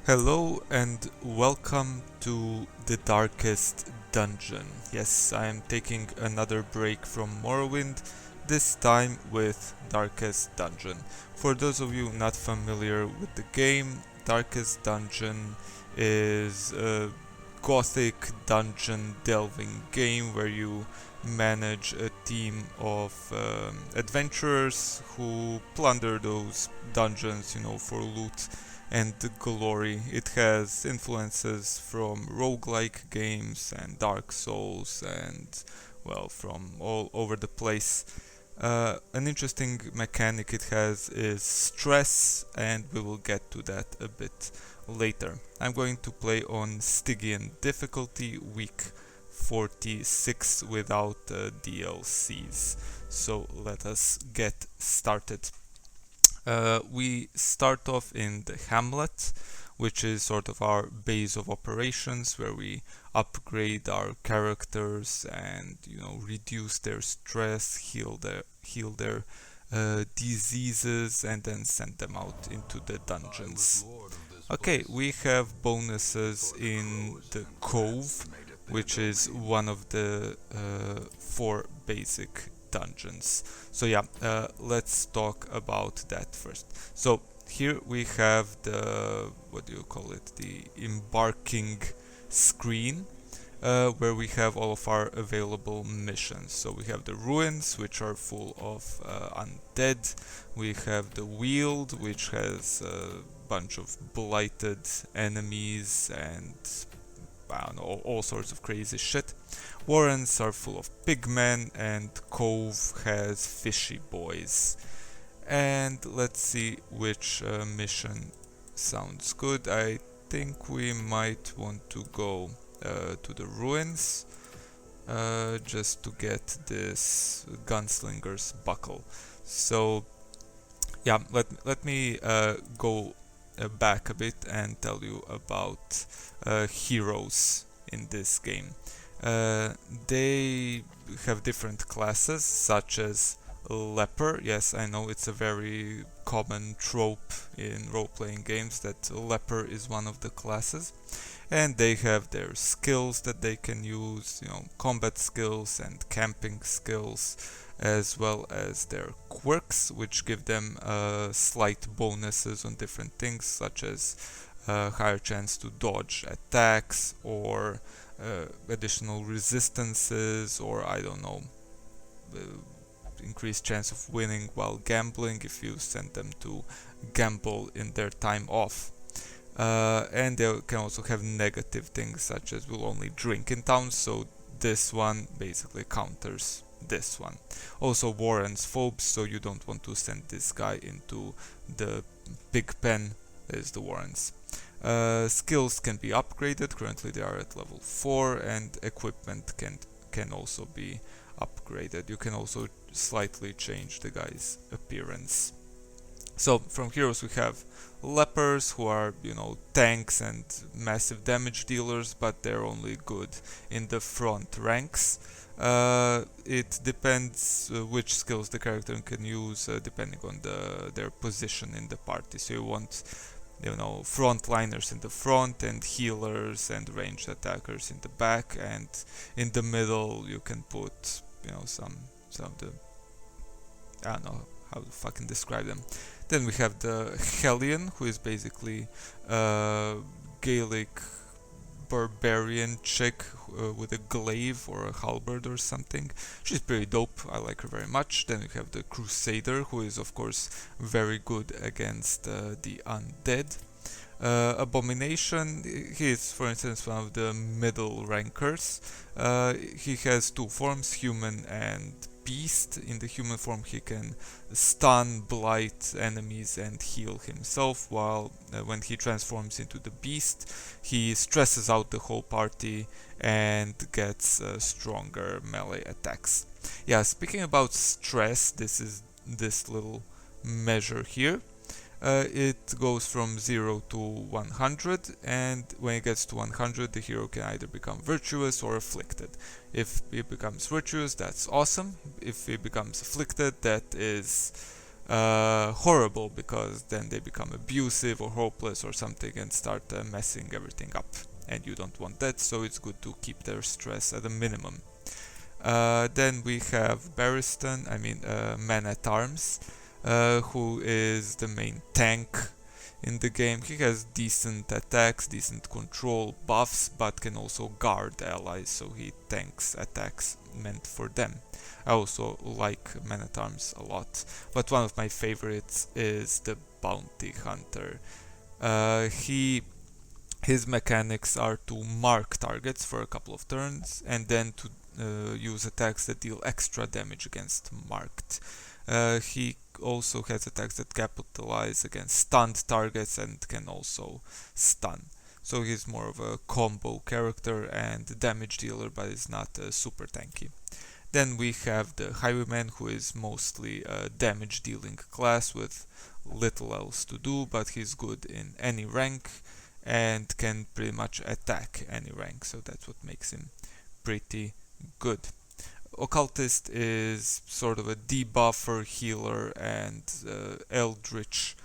Hello and welcome to the Darkest Dungeon. Yes, I am taking another break from Morrowind, this time with Darkest Dungeon. For those of you not familiar with the game, Darkest Dungeon is a gothic dungeon delving game where you manage a team of adventurers who plunder those dungeons, for loot and glory. It has influences from roguelike games and Dark Souls and, well, from all over the place. An interesting mechanic it has is stress, and we will get to that a bit later. I'm going to play on Stygian difficulty, week 46 without DLCs. So let us get started. We start off in the Hamlet, which is sort of our base of operations, where we upgrade our characters and reduce their stress, heal their diseases, and then send them out into the dungeons. Okay, we have bonuses in the Cove, which is one of the four basic dungeons. So yeah, let's talk about that first. So here we have the, what do you call it, the embarking screen, where we have all of our available missions. So we have the ruins, which are full of undead. We have the Weald, which has a bunch of blighted enemies and I don't know, all sorts of crazy shit. Warrens are full of pigmen, and Cove has fishy boys. And let's see which mission sounds good. I think we might want to go to the ruins, just to get this gunslinger's buckle. So yeah, let me go back a bit and tell you about heroes in this game. They have different classes, such as leper. Yes, I know it's a very common trope in role-playing games that leper is one of the classes. And they have their skills that they can use, combat skills and camping skills, as well as their quirks, which give them slight bonuses on different things, such as higher chance to dodge attacks, or additional resistances, or I don't know, increased chance of winning while gambling if you send them to gamble in their time off. And they can also have negative things, such as will only drink in town, so this one basically counters this one. Also Warren's phobes, so you don't want to send this guy into the big pen, that is the Warrens. Skills can be upgraded, currently they are at level 4, and equipment can also be upgraded. You can also slightly change the guy's appearance. So from heroes we have lepers, who are, tanks and massive damage dealers, but they're only good in the front ranks. It depends which skills the character can use, depending on their position in the party. So you want, frontliners in the front, and healers and ranged attackers in the back, and in the middle you can put, some of the, I don't know how to fucking describe them. Then we have the Hellion, who is basically a Gaelic barbarian chick with a glaive or a halberd or something. She's pretty dope, I like her very much. Then we have the Crusader, who is of course very good against the undead. Abomination, he is for instance one of the middle rankers. He has two forms, human and beast. In the human form he can stun, blight enemies and heal himself, while when he transforms into the beast he stresses out the whole party and gets stronger melee attacks. Yeah, speaking about stress, this is this little measure here. It goes from 0 to 100, and when it gets to 100 the hero can either become virtuous or afflicted. If he becomes virtuous, that's awesome. If he becomes afflicted, that is horrible, because then they become abusive or hopeless or something and start messing everything up. And you don't want that, so it's good to keep their stress at a minimum. Then we have Barristan, Man-at-Arms, who is the main tank in the game. He has decent attacks, decent control buffs, but can also guard allies, so he tanks attacks meant for them. I also like Man-at-Arms a lot, but one of my favorites is the Bounty Hunter. His mechanics are to mark targets for a couple of turns and then to use attacks that deal extra damage against marked. He also has attacks that capitalize against stunned targets and can also stun. So he's more of a combo character and damage dealer, but is not super tanky. Then we have the Highwayman, who is mostly a damage dealing class with little else to do, but he's good in any rank and can pretty much attack any rank, so that's what makes him pretty good. Occultist is sort of a debuffer, healer, and eldritch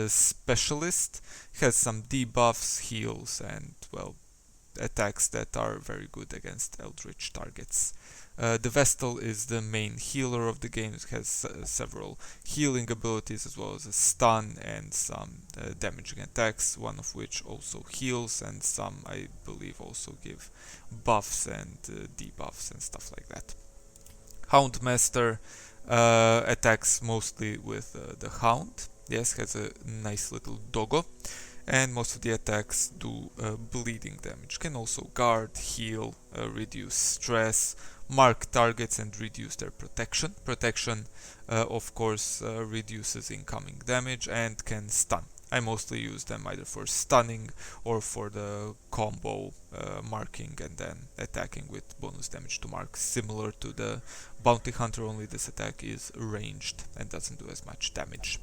specialist. He has some debuffs, heals, and, well, attacks that are very good against eldritch targets. The Vestal is the main healer of the game. It has several healing abilities as well as a stun and some damaging attacks, one of which also heals, and some, I believe, also give buffs and debuffs and stuff like that. Houndmaster attacks mostly with the Hound. Yes, has a nice little doggo, and most of the attacks do bleeding damage. Can also guard, heal, reduce stress, mark targets and reduce their protection. Protection, of course, reduces incoming damage and can stun. I mostly use them either for stunning or for the combo marking and then attacking with bonus damage to mark, similar to the Bounty Hunter, only this attack is ranged and doesn't do as much damage.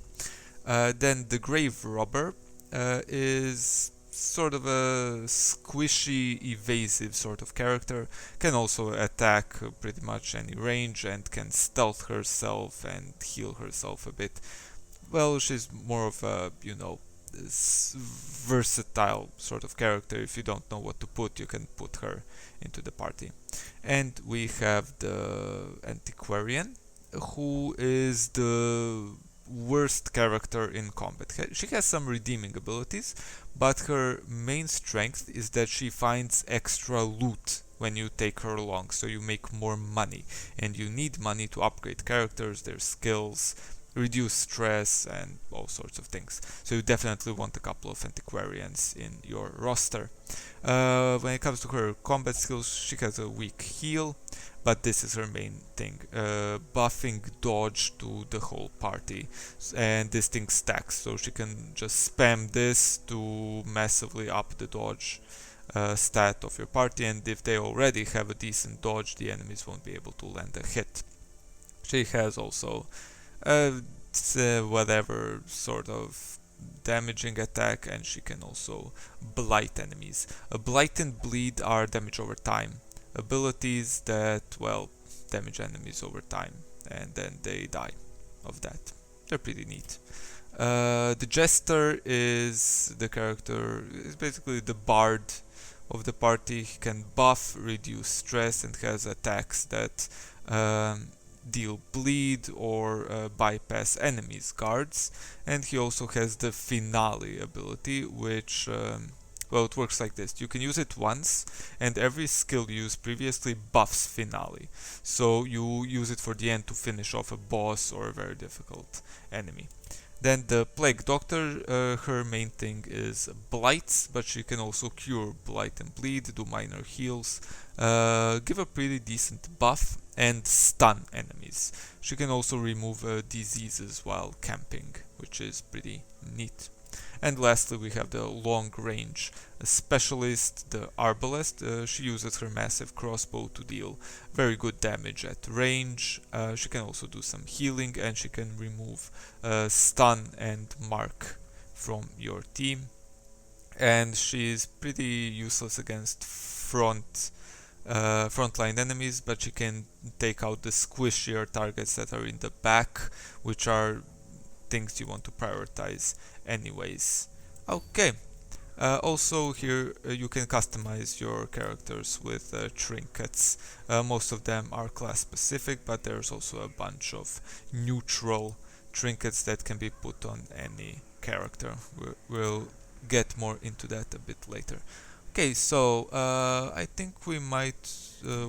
Then the Grave Robber is sort of a squishy, evasive sort of character. Can also attack pretty much any range and can stealth herself and heal herself a bit. Well, she's more of a, versatile sort of character. If you don't know what to put, you can put her into the party. And we have the Antiquarian, who is the worst character in combat. She has some redeeming abilities, but her main strength is that she finds extra loot when you take her along, so you make more money, and you need money to upgrade characters, their skills, reduce stress, and all sorts of things. So you definitely want a couple of Antiquarians in your roster. When it comes to her combat skills, she has a weak heal, but this is her main thing, buffing dodge to the whole party, and this thing stacks, so she can just spam this to massively up the dodge stat of your party, and if they already have a decent dodge, the enemies won't be able to land a hit. She has also whatever sort of damaging attack, and she can also blight enemies. Blight and bleed are damage over time abilities that, well, damage enemies over time, and then they die of that. They're pretty neat. The Jester is the character, is basically the bard of the party. He can buff, reduce stress, and has attacks that deal bleed or bypass enemies' guards. And he also has the Finale ability, which well, it works like this. You can use it once, and every skill used previously buffs Finale. So you use it for the end to finish off a boss or a very difficult enemy. Then the Plague Doctor, her main thing is blights, but she can also cure blight and bleed, do minor heals, give a pretty decent buff, and stun enemies. She can also remove diseases while camping, which is pretty neat. And lastly, we have the long range specialist, the Arbalest. She uses her massive crossbow to deal very good damage at range. She can also do some healing, and she can remove stun and mark from your team. And she is pretty useless against frontline enemies, but she can take out the squishier targets that are in the back, which are things you want to prioritize anyways. Okay. Also here you can customize your characters with trinkets. Most of them are class specific, but there's also a bunch of neutral trinkets that can be put on any character. We'll get more into that a bit later. Okay, so I think we might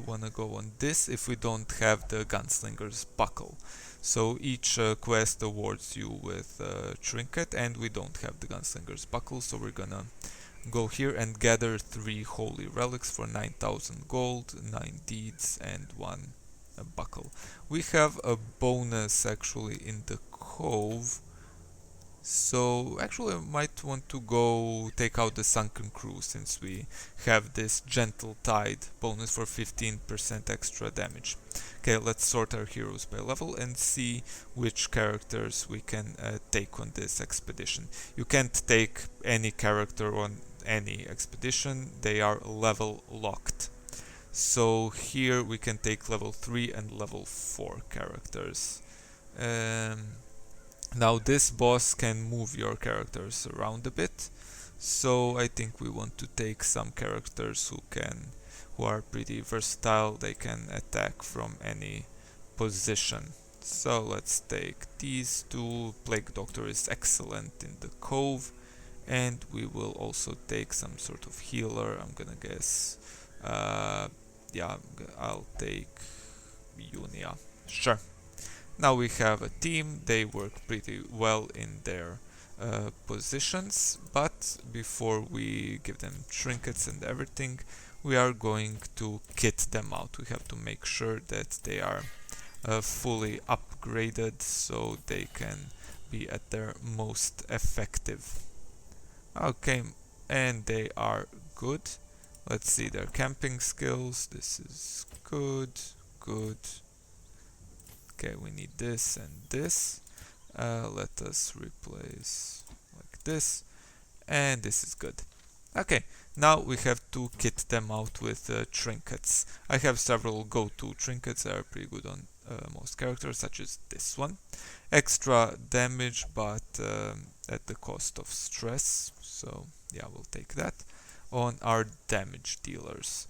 wanna go on this if we don't have the Gunslinger's Buckle. So each quest awards you with a trinket, and we don't have the Gunslinger's Buckle, so we're gonna go here and gather 3 holy relics for 9,000 gold, 9 deeds, and 1 buckle. We have a bonus actually in the Cove, so actually I might want to go take out the Sunken Crew since we have this Gentle Tide bonus for 15% extra damage. Okay, let's sort our heroes by level and see which characters we can take on this expedition. You can't take any character on any expedition, they are level locked. So here we can take level 3 and level 4 characters. Now this boss can move your characters around a bit, so I think we want to take some characters who are pretty versatile. They can attack from any position. So let's take these two. Plague Doctor is excellent in the Cove, and we will also take some sort of healer. I'm gonna guess, yeah, I'll take Unia. Sure. Now we have a team, they work pretty well in their positions, but before we give them trinkets and everything, we are going to kit them out. We have to make sure that they are fully upgraded so they can be at their most effective. Okay, and they are good. Let's see their camping skills. This is good, good. Okay, we need this and this. Let us replace like this, and this is good. Okay, now we have to kit them out with trinkets. I have several go-to trinkets that are pretty good on most characters, such as this one. Extra damage, but at the cost of stress, so yeah, we'll take that. On our damage dealers.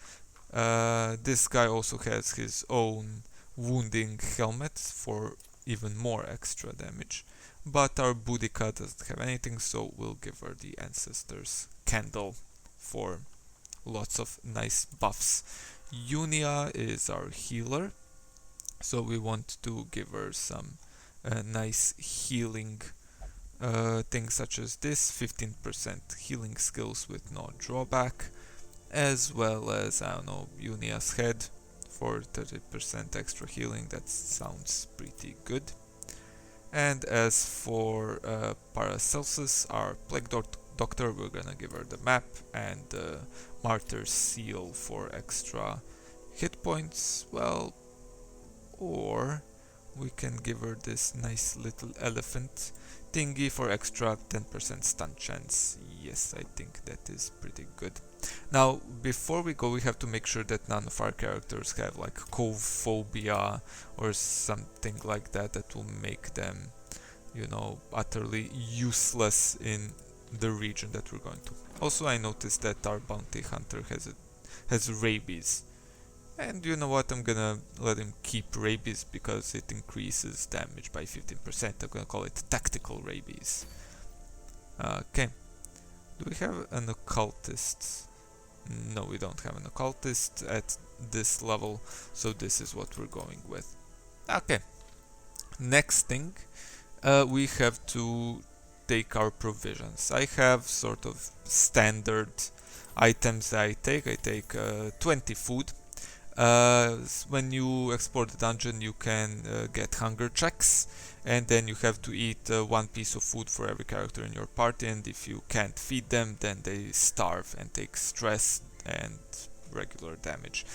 This guy also has his own wounding helmet for even more extra damage, but our Boudica doesn't have anything, so we'll give her the Ancestor's Candle for lots of nice buffs. Unia is our healer, so we want to give her some nice healing things such as this, 15% healing skills with no drawback, as well as, I don't know, Unia's head for 30% extra healing. That sounds pretty good. And as for Paracelsus, our Plague Doctor, we're gonna give her the map and the Martyr's Seal for extra hit points. Well, or we can give her this nice little elephant thingy for extra 10% stun chance. Yes, I think that is pretty good. Now, before we go, we have to make sure that none of our characters have like Cove phobia or something like that that will make them, you know, utterly useless in the region that we're going to. Also, I noticed that our bounty hunter has rabies. And you know what, I'm gonna let him keep rabies because it increases damage by 15%. I'm gonna call it tactical rabies. Okay. Do we have an occultist? No, we don't have an occultist at this level, so this is what we're going with. Okay. Next thing, we have to take our provisions. I have sort of standard items that I take. I take 20 food. When you explore the dungeon, you can get hunger checks, and then you have to eat 1 piece of food for every character in your party, and if you can't feed them, then they starve and take stress and regular damage.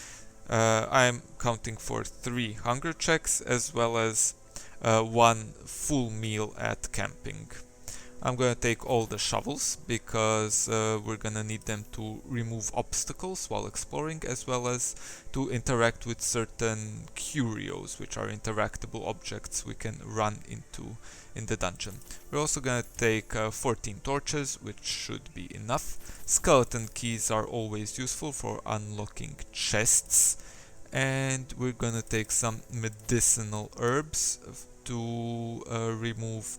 I'm counting for 3 hunger checks as well as 1 full meal at camping. I'm gonna take all the shovels because we're gonna need them to remove obstacles while exploring, as well as to interact with certain curios, which are interactable objects we can run into in the dungeon. We're also gonna take 14 torches, which should be enough. Skeleton keys are always useful for unlocking chests, and we're gonna take some medicinal herbs to remove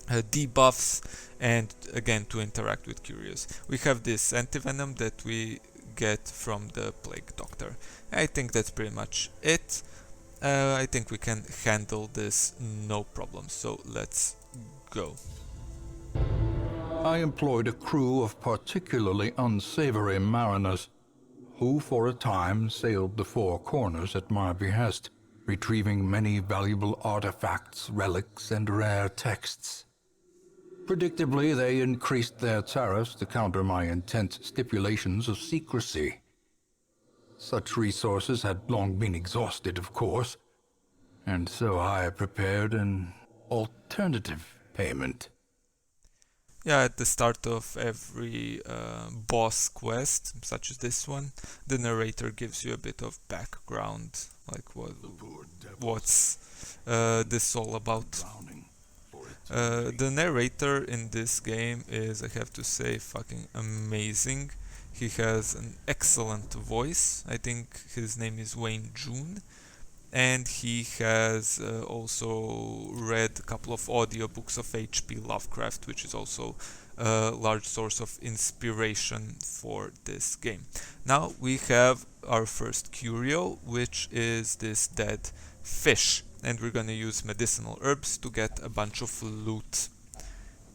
debuffs and again to interact with curios. We have this antivenom that we get from the plague doctor. I think that's pretty much it. I think we can handle this no problem, so let's go. I employed a crew of particularly unsavory mariners, who for a time sailed the four corners at my behest, retrieving many valuable artifacts, relics, and rare texts. Predictably, they increased their tariffs to counter my intense stipulations of secrecy. Such resources had long been exhausted, of course, and so I prepared an alternative payment. Yeah, at the start of every boss quest, such as this one, the narrator gives you a bit of background, like what's this all about. The narrator in this game is, I have to say, fucking amazing. He has an excellent voice. I think his name is Wayne June. And he has also read a couple of audiobooks of H.P. Lovecraft, which is also a large source of inspiration for this game. Now we have our first curio, which is this dead fish. And we're gonna use medicinal herbs to get a bunch of loot.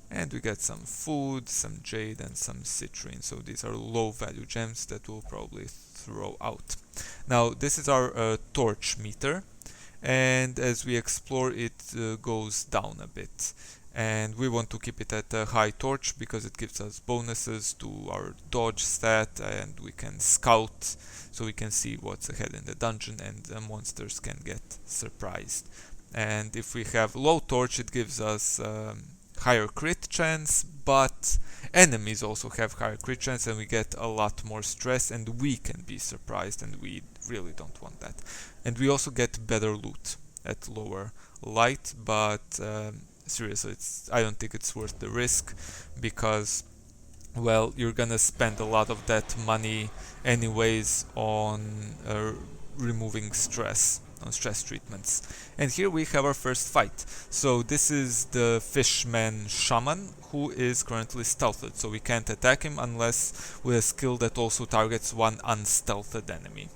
And we get some food, some jade, and some citrine. So these are low value gems that we'll probably throw out. Now this is our torch meter, and as we explore it goes down a bit. And we want to keep it at a high torch because it gives us bonuses to our dodge stat, and we can scout so we can see what's ahead in the dungeon, and the monsters can get surprised. And if we have low torch, it gives us higher crit chance, but enemies also have higher crit chance and we get a lot more stress and we can be surprised, and we really don't want that. And we also get better loot at lower light, but seriously, I don't think it's worth the risk, because well, you're gonna spend a lot of that money anyways on removing stress, on stress treatments. And here we have our first fight. So this is the fishman shaman, who is currently stealthed, so we can't attack him unless with a skill that also targets one unstealthed enemy.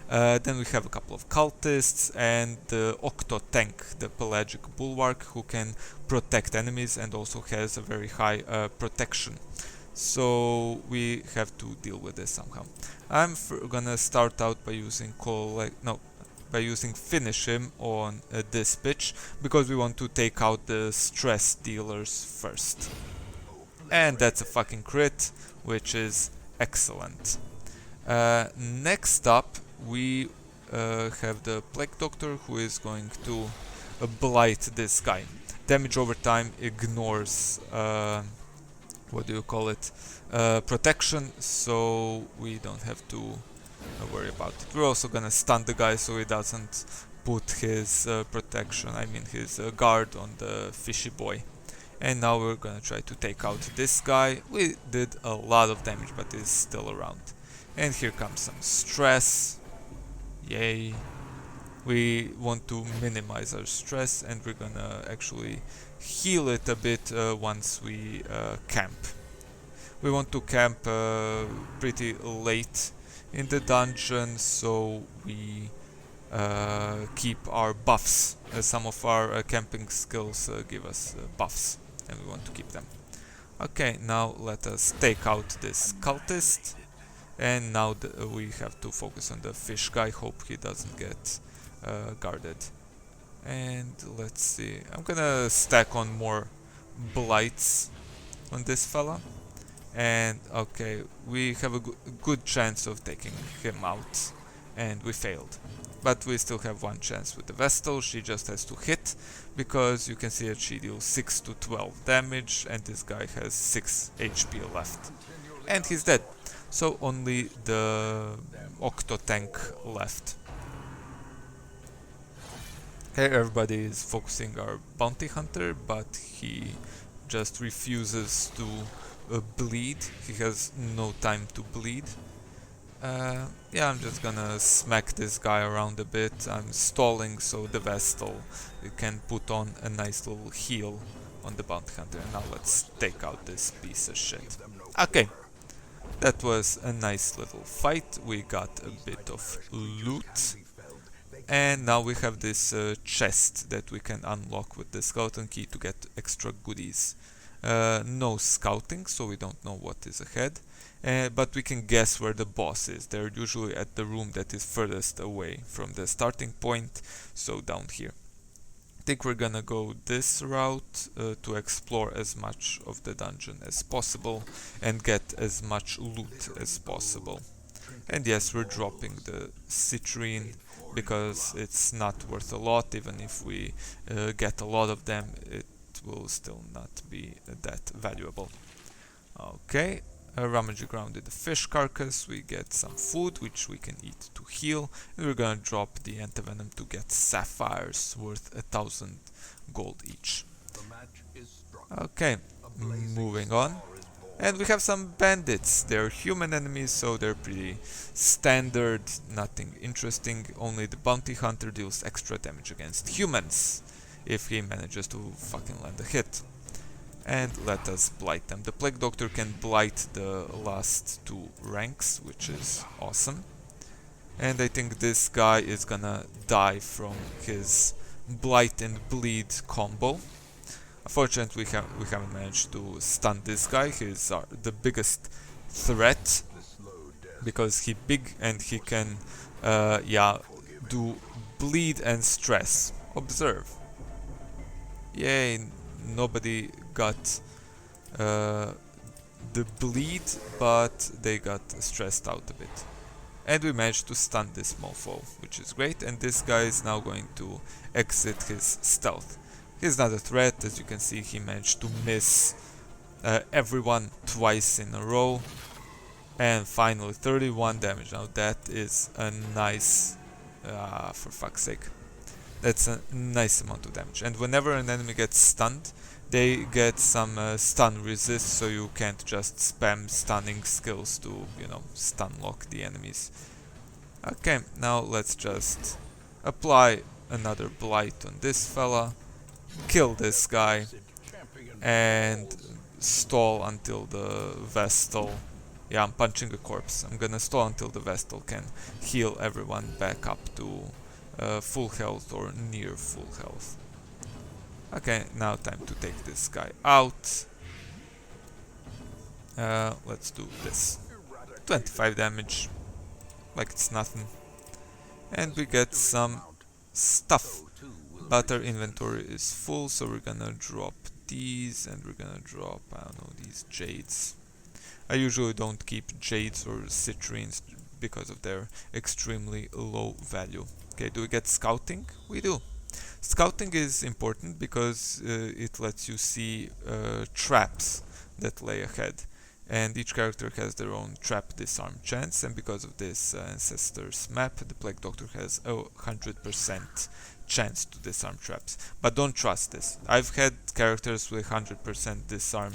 Then we have a couple of cultists and the Octo Tank, the pelagic bulwark, who can protect enemies and also has a very high protection. So we have to deal with this somehow. I'm gonna start out by using finish him on this bitch, because we want to take out the stress dealers first. And that's a fucking crit, which is excellent. Next up we have the Plague Doctor, who is going to blight this guy. Damage over time ignores protection, so we don't have to worry about it. We're also gonna stun the guy so he doesn't put his his guard on the fishy boy. And now we're gonna try to take out this guy. We did a lot of damage, but he's still around. And here comes some stress. Yay. We want to minimize our stress, and we're gonna actually heal it a bit once we camp. We want to camp pretty late in the dungeon, so we keep our buffs. Some of our camping skills give us buffs, and we want to keep them. Okay, now let us take out this cultist, and now we have to focus on the fish guy. Hope he doesn't get guarded. And let's see, I'm gonna stack on more blights on this fella. And okay, we have a good chance of taking him out, and we failed. but we still have one chance with the Vestal. She just has to hit, because you can see that she deals 6 to 12 damage, and this guy has 6 HP left. And he's dead. So only the Octo Tank left. Here everybody is focusing our Bounty Hunter, but he just refuses to bleed. He has no time to bleed. Yeah, I'm just gonna smack this guy around a bit. I'm stalling so the Vestal can put on a nice little heal on the Bounty Hunter. And now let's take out this piece of shit. Okay, that was a nice little fight. We got a bit of loot. And now we have this chest that we can unlock with the skeleton key to get extra goodies. No scouting, so we don't know what is ahead. But we can guess where the boss is. They're usually at the room that is furthest away from the starting point, so down here. I think we're gonna go this route to explore as much of the dungeon as possible and get as much loot as possible. And yes, we're dropping the citrine because it's not worth a lot. Even if we get a lot of them, it will still not be that valuable. Okay. Rummaging around in the fish carcass, we get some food which we can eat to heal, and we're gonna drop the antivenom to get sapphires worth 1,000 gold each. Okay, moving on. And we have some bandits. They're human enemies, so they're pretty standard, nothing interesting. Only the bounty hunter deals extra damage against humans if he manages to fucking land a hit. And let us blight them. The Plague Doctor can blight the last 2 ranks, which is awesome. And I think this guy is gonna die from his blight and bleed combo. Unfortunately, we haven't managed to stun this guy. He's the biggest threat because he's big and he can, yeah, do bleed and stress. Observe. Yay! Nobody got the bleed, but they got stressed out a bit. And we managed to stun this mofo, which is great. And this guy is now going to exit his stealth. He's not a threat, as you can see. He managed to miss everyone twice in a row. And finally 31 damage. Now that is a nice, for fuck's sake, that's a nice amount of damage. And whenever an enemy gets stunned, they get some stun resist, so you can't just spam stunning skills to, you know, stun lock the enemies. Okay, now let's just apply another blight on this fella, kill this guy, and stall until the Vestal... Yeah, I'm punching a corpse. I'm gonna stall until the Vestal can heal everyone back up to full health or near full health. Okay, now time to take this guy out. Let's do this. 25 damage, like it's nothing. And we get some stuff. But our inventory is full, so we're gonna drop these, and we're gonna drop, I don't know, these jades. I usually don't keep jades or citrines because of their extremely low value. Okay, do we get scouting? We do. Scouting is important because it lets you see traps that lay ahead. And each character has their own trap disarm chance, and because of this Ancestors map, the Plague Doctor has a 100% chance to disarm traps. But don't trust this. I've had characters with 100% disarm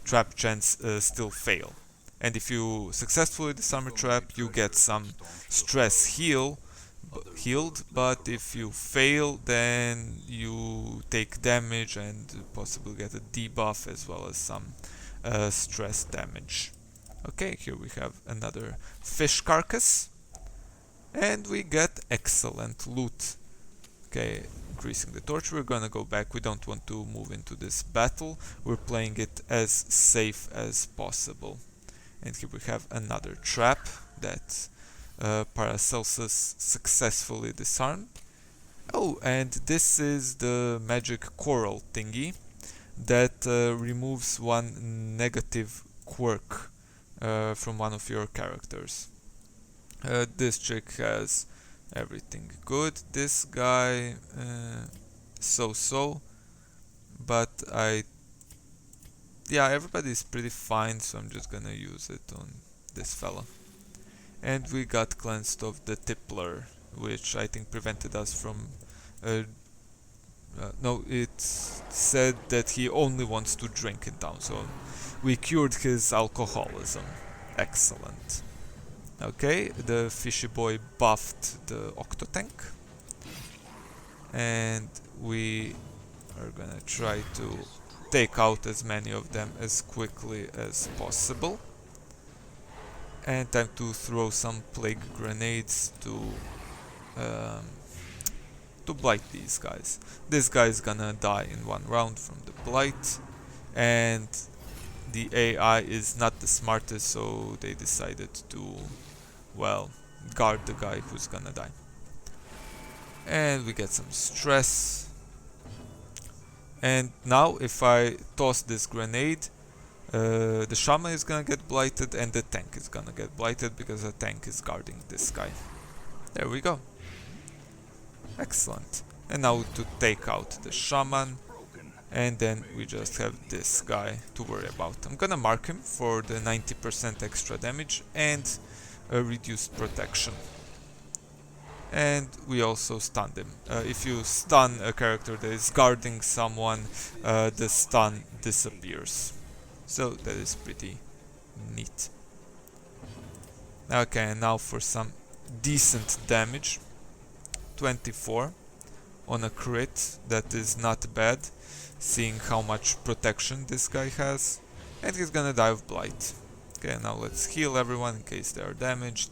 trap chance still fail. And if you successfully disarm a trap, you get some stress healed, but if you fail, then you take damage and possibly get a debuff as well as some stress damage. Okay, here we have another fish carcass, and we get excellent loot. Okay, increasing the torch. We're gonna go back. We don't want to move into this battle. We're playing it as safe as possible. And here we have another trap that Paracelsus successfully disarmed. Oh, and this is the magic coral thingy that removes one negative quirk from one of your characters. This chick has Everything good. This guy, so-so, but yeah, everybody's pretty fine, so I'm just gonna use it on this fella. And we got cleansed of the Tippler, which I think prevented us from no, it said that he only wants to drink in town, so we cured his alcoholism. Excellent. Okay, the fishy boy buffed the Octotank, and we are gonna try to take out as many of them as quickly as possible. And time to throw some plague grenades um, to blight these guys. This guy is gonna die in one round from the blight, and the AI is not the smartest, so they decided to, well, guard the guy who's gonna die. And we get some stress. And now if I toss this grenade, the shaman is gonna get blighted and the tank is gonna get blighted because the tank is guarding this guy. There we go. Excellent. And now to take out the shaman, and then we just have this guy to worry about. I'm gonna mark him for the 90% extra damage and a reduced protection. And we also stunned him. If you stun a character that is guarding someone, the stun disappears. So that is pretty neat. Okay, and now for some decent damage. 24 on a crit, that is not bad, seeing how much protection this guy has. And he's gonna die of blight. Okay, now let's heal everyone in case they are damaged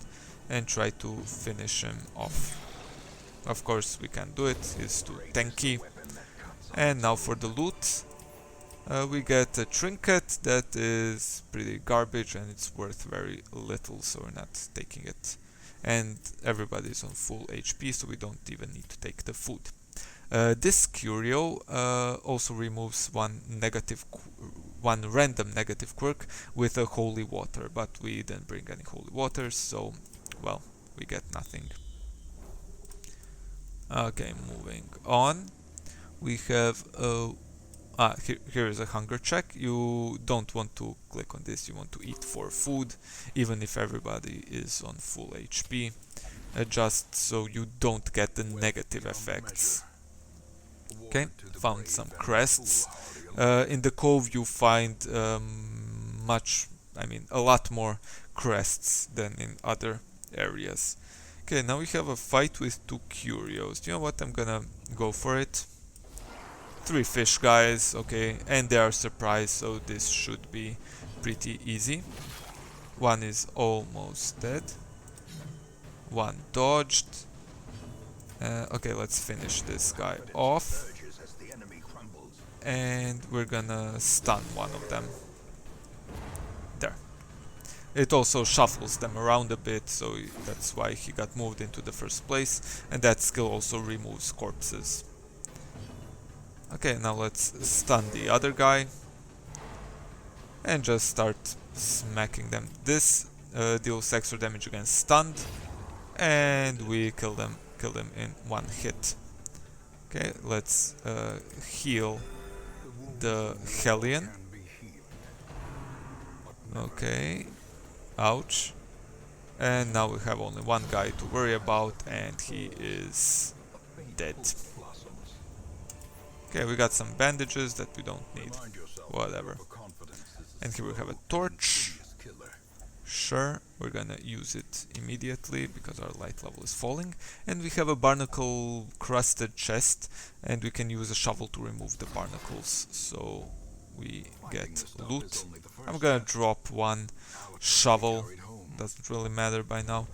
and try to finish him off. Of course we can't do it, he's too tanky. And now for the loot. We get a trinket that is pretty garbage and it's worth very little, so we're not taking it. And everybody's on full HP, so we don't even need to take the food. This curio also removes one random negative quirk with a holy water, but we didn't bring any holy waters, so well, we get nothing. Okay, moving on. We have here is a hunger check. You don't want to click on this, you want to eat for food, even if everybody is on full HP, just so you don't get the negative effects. Okay, found some crests. In the Cove you find a lot more crests than in other areas. Okay, now we have a fight with two curios. Do you know what? I'm gonna go for it. 3 fish guys, okay, and they are surprised, so this should be pretty easy. One is almost dead. One dodged. Okay, let's finish this guy off. And we're gonna stun one of them. There. It also shuffles them around a bit, so that's why he got moved into the first place. And that skill also removes corpses. Okay, now let's stun the other guy and just start smacking them. This deals extra damage against stunned, and we kill them in one hit. Okay, let's heal the Hellion. Okay, ouch. And now we have only one guy to worry about, and he is dead. Okay, we got some bandages that we don't need. Whatever. And here we have a torch. Sure, we're gonna use it immediately because our light level is falling. And we have a barnacle crusted chest, and we can use a shovel to remove the barnacles. So we get loot. I'm gonna drop one shovel. Doesn't really matter by now.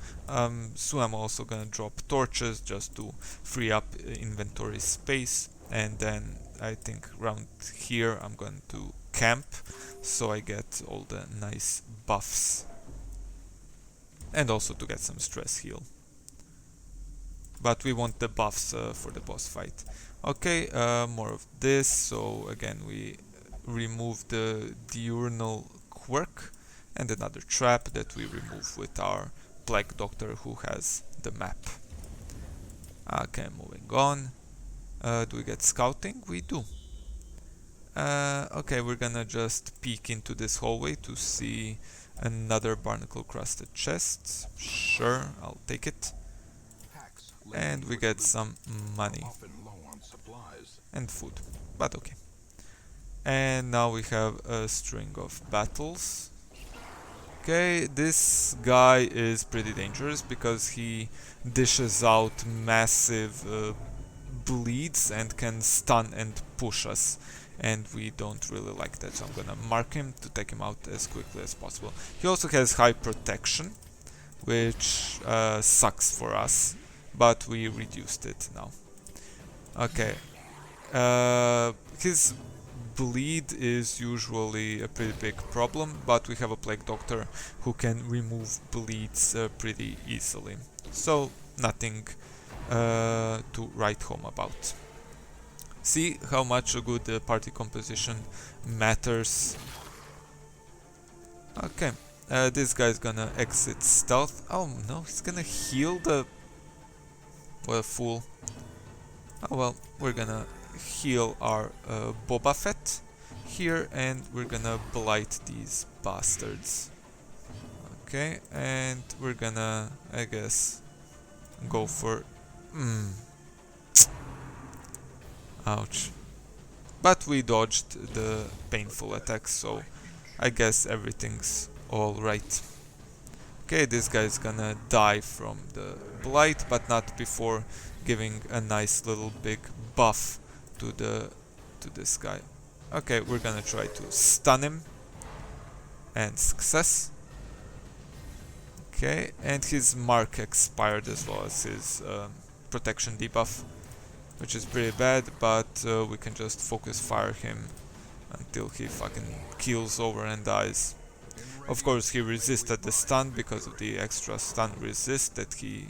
Soon I'm also gonna drop torches just to free up inventory space. And then I think around here I'm going to camp, so I get all the nice buffs. And also to get some stress heal. But we want the buffs for the boss fight. Okay, more of this. So again we remove the diurnal quirk and another trap that we remove with our Plague Doctor who has the map. Okay, moving on. Do we get scouting? We do. Okay, we're gonna just peek into this hallway to see another barnacle crusted chest. Sure, I'll take it. And we get some money and food, but okay. And now we have a string of battles. Okay, this guy is pretty dangerous because he dishes out massive bleeds and can stun and push us, and we don't really like that, so I'm gonna mark him to take him out as quickly as possible. He also has high protection, which sucks for us, but we reduced it now. Okay, his bleed is usually a pretty big problem, but we have a plague doctor who can remove bleeds pretty easily, so nothing to write home about. See how much a good party composition matters. Okay, this guy's gonna exit stealth. Oh no, he's gonna heal the... What a fool. Oh well, we're gonna heal our Boba Fett here, and we're gonna blight these bastards. Okay, and we're gonna, I guess, go for... Ouch. But we dodged the painful attack, so I guess everything's alright. Okay, this guy's gonna die from the blight, but not before giving a nice little big buff to this guy. Okay, we're gonna try to stun him. And success. Okay, and his mark expired as well as his protection debuff, which is pretty bad, but we can just focus fire him until he fucking keels over and dies. Of course, he resisted the stun because of the extra stun resist that he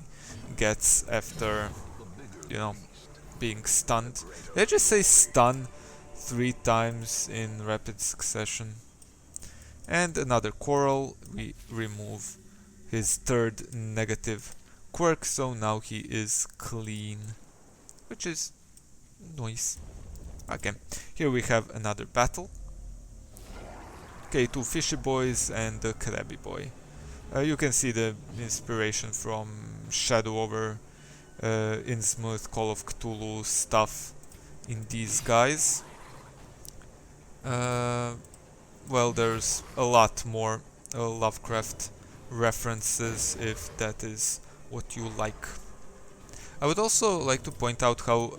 gets after, you know, being stunned. Did I just say stun 3 times in rapid succession? And another coral. We remove his third negative quirk, so now he is clean, which is nice. Okay, here we have another battle. Okay, 2 fishy boys and a crabby boy. You can see the inspiration from Shadow over Innsmouth, Call of Cthulhu stuff in these guys. Well, there's a lot more Lovecraft references if that is what you like. I would also like to point out how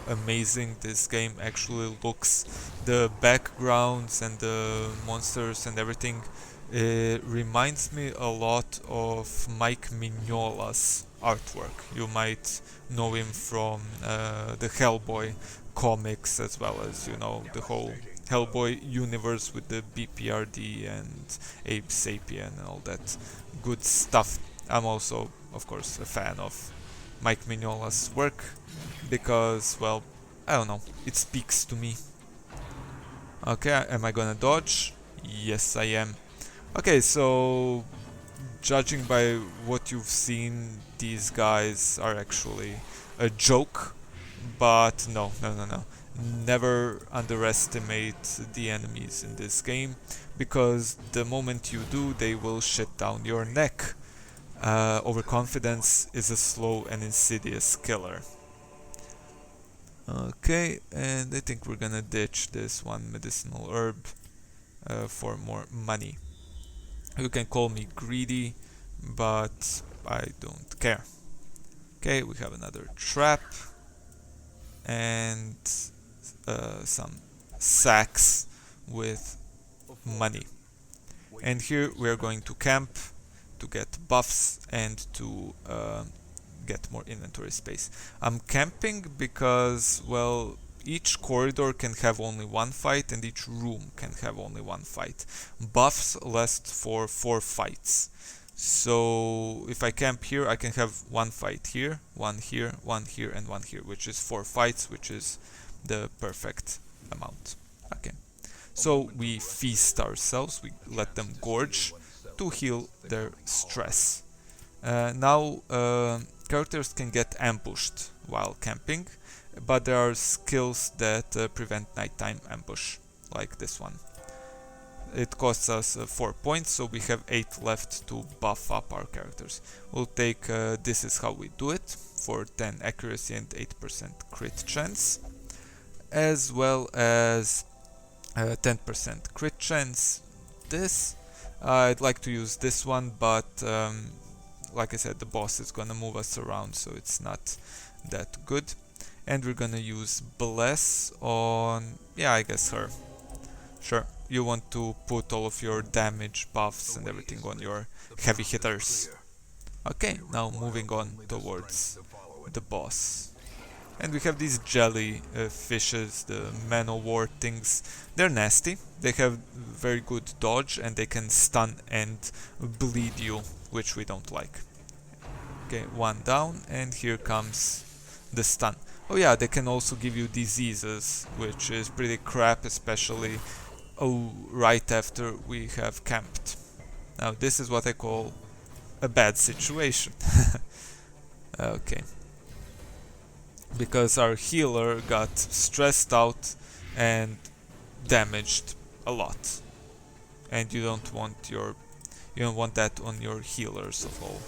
amazing this game actually looks. The backgrounds and the monsters and everything reminds me a lot of Mike Mignola's artwork. You might know him from the Hellboy comics, as well as, you know, the whole Hellboy universe with the BPRD and Abe Sapien and all that good stuff. I'm also, of course, a fan of Mike Mignola's work because, well, I don't know, it speaks to me. Okay, am I gonna dodge? Yes, I am. Okay, so judging by what you've seen, these guys are actually a joke, but no. Never underestimate the enemies in this game, because the moment you do, they will shit down your neck. Overconfidence is a slow and insidious killer. Okay, and I think we're gonna ditch this one medicinal herb for more money. You can call me greedy, but I don't care. Okay, we have another trap and some sacks with money. And here we are going to camp to get buffs and to get more inventory space. I'm camping because, well, each corridor can have only one fight and each room can have only one fight. Buffs last for 4 fights. So if I camp here, I can have one fight here, one here, one here, and one here, which is 4 fights, which is the perfect amount. Okay, so we feast ourselves, we let them gorge to heal their stress. Now characters can get ambushed while camping, but there are skills that prevent nighttime ambush, like this one. It costs us 4 points, so we have 8 left to buff up our characters. We'll take This Is How We Do It for 10 accuracy and 8% crit chance, as well as 10% crit chance. This, I'd like to use this one, but like I said, the boss is gonna move us around, so it's not that good. And we're gonna use Bless on, yeah, I guess her. Sure, you want to put all of your damage buffs and everything on your heavy hitters. Okay, now moving on towards the boss. And we have these jelly fishes, the man-o'-war things. They're nasty, they have very good dodge, and they can stun and bleed you, which we don't like. Okay, one down, and here comes the stun. Oh yeah, they can also give you diseases, which is pretty crap, especially right after we have camped. Now this is what I call a bad situation. Okay. Because our healer got stressed out and damaged a lot. And you don't want that on your healers of all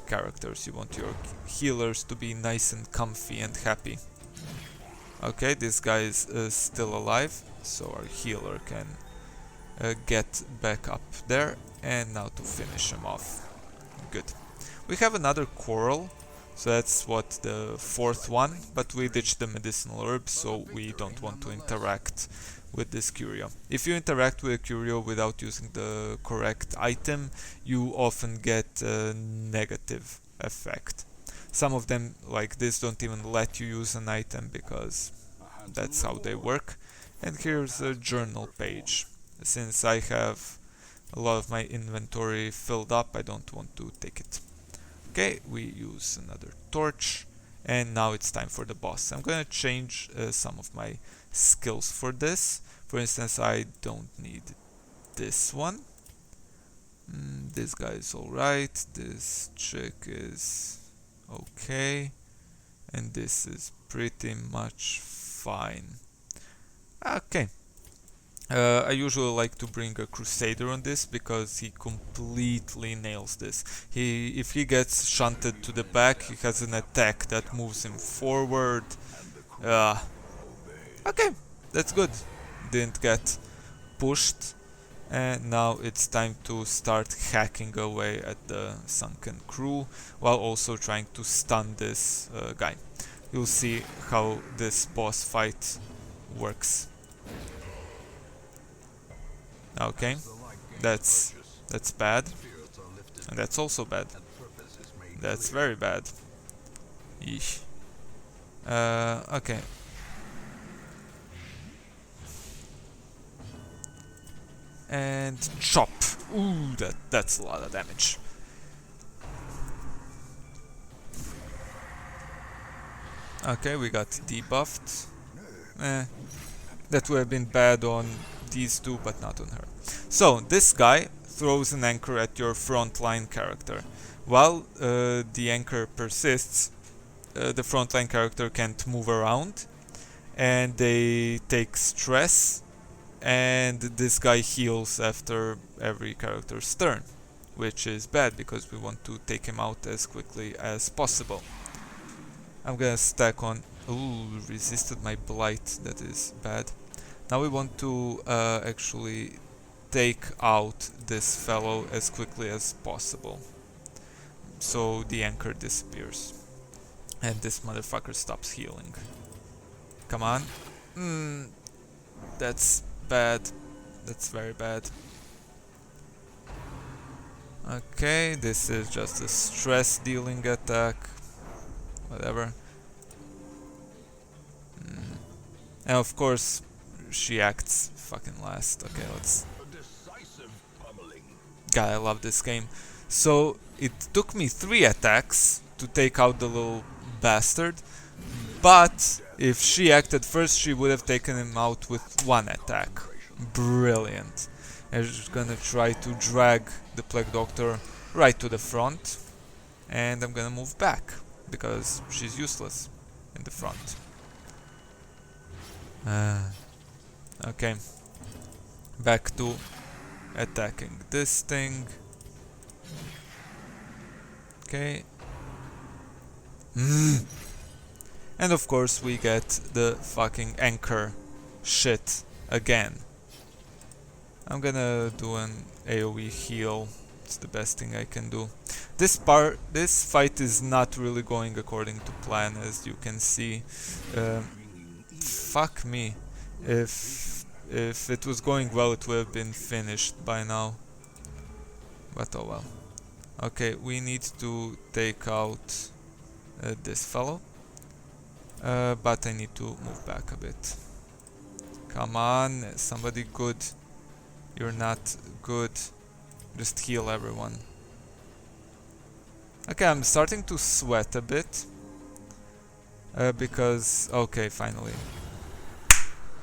characters. You want your healers to be nice and comfy and happy. Okay, this guy is still alive, so our healer can get back up there, and now to finish him off. Good. We have another coral, so that's what, the 4th one, but we ditched the medicinal herb, so we don't want to interact with this curio. If you interact with a curio without using the correct item, you often get a negative effect. Some of them, like this, don't even let you use an item because that's how they work. And here's a journal page. Since I have a lot of my inventory filled up, I don't want to take it. Okay, we use another torch, and now it's time for the boss. I'm gonna change some of my skills for this. For instance, I don't need this one. This guy is alright, this chick is okay, and this is pretty much fine. Okay. I usually like to bring a Crusader on this because he completely nails this. If he gets shunted to the back, he has an attack that moves him forward. Okay, that's good. Didn't get pushed. And now it's time to start hacking away at the Sunken Crew while also trying to stun this guy. You'll see how this boss fight works. Okay, that's bad, and that's also bad. That's very bad. Yeesh. Okay. And chop. Ooh, that's a lot of damage. Okay, we got debuffed. That would have been bad on these two, but not on her. So this guy throws an anchor at your frontline character. While the anchor persists, the frontline character can't move around, and they take stress, and this guy heals after every character's turn, which is bad because we want to take him out as quickly as possible. I'm gonna stack on. Ooh, resisted my blight, that is bad. Now we want to actually take out this fellow as quickly as possible, so the anchor disappears and this motherfucker stops healing. Come on. That's bad. That's very bad. Okay, this is just a stress dealing attack. Whatever. And of course she acts fucking last. Okay, let's... God, I love this game. So it took me 3 attacks to take out the little bastard, but if she acted first, she would have taken him out with 1 attack. Brilliant. I'm just gonna try to drag the Plague Doctor right to the front, and I'm gonna move back because she's useless. in the front. Okay, back to attacking this thing. Okay. And of course we get the fucking anchor shit again. I'm gonna do an AoE heal. It's the best thing I can do. This fight is not really going according to plan, as you can see. Fuck me. If it was going well, it would have been finished by now. But oh well. Okay, we need to take out this fellow. But I need to move back a bit. Come on, somebody good. You're not good. Just heal everyone. Okay, I'm starting to sweat a bit. Because... okay, finally.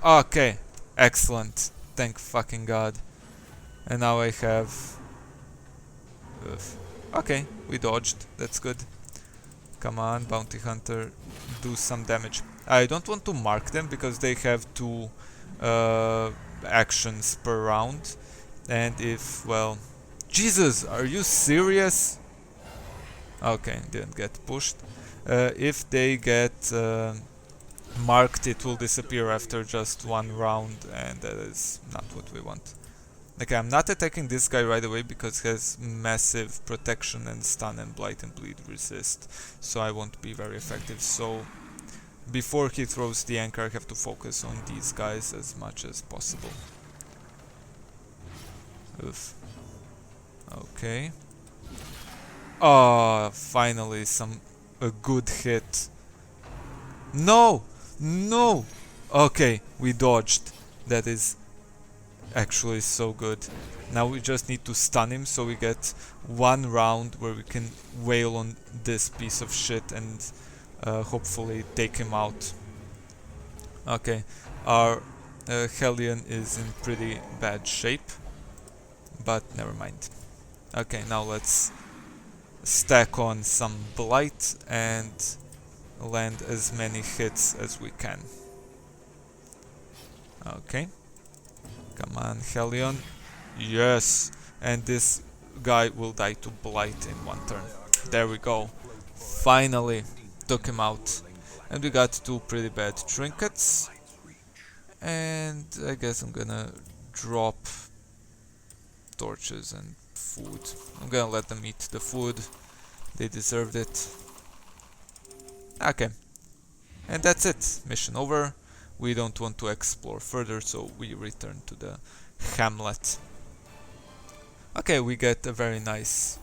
Okay, excellent. Thank fucking god. And now I have... okay, we dodged. That's good. Come on, bounty hunter. Do some damage. I don't want to mark them because they have 2 actions per round. And if, well... Jesus, are you serious? Okay, didn't get pushed. If they get marked, it will disappear after just 1 round, and that is not what we want. Okay, I'm not attacking this guy right away because he has massive protection and stun and blight and bleed resist, so I won't be very effective. So before he throws the anchor, I have to focus on these guys as much as possible. Oof. Okay. Oh, finally a good hit. No! No! Okay, we dodged. That is actually so good. Now we just need to stun him so we get 1 round where we can wail on this piece of shit and hopefully take him out. Okay, our Hellion is in pretty bad shape, but never mind. Okay, now let's stack on some blight and land as many hits as we can. Okay. Come on, Hellion. Yes! And this guy will die to blight in 1 turn. There we go. Finally took him out. And we got 2 pretty bad trinkets. And I guess I'm gonna drop torches and food. I'm gonna let them eat the food. They deserved it. Okay. And that's it. Mission over. We don't want to explore further, so we return to the hamlet. Okay, we get a very nice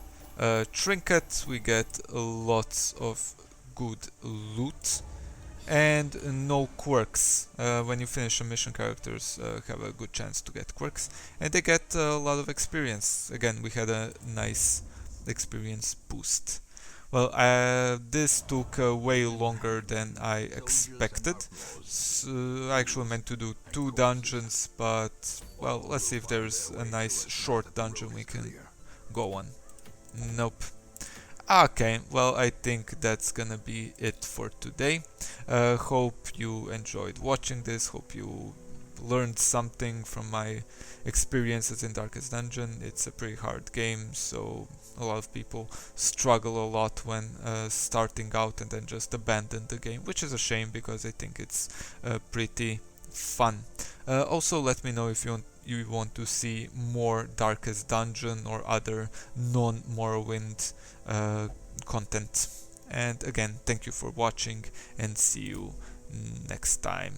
trinket. We get lots of good loot. And no quirks. When you finish a mission, characters have a good chance to get quirks. And they get a lot of experience. Again, we had a nice experience boost. Well, this took way longer than I expected. So I actually meant to do 2 dungeons, but, well, let's see if there's a nice short dungeon we can go on. Nope. Okay, well, I think that's gonna be it for today. Hope you enjoyed watching this, hope you learned something from my experiences in Darkest Dungeon. It's a pretty hard game, so a lot of people struggle a lot when starting out and then just abandon the game, which is a shame because I think it's pretty fun. Also, let me know if you want to see more Darkest Dungeon or other non-Morrowind content. And again, thank you for watching and see you next time.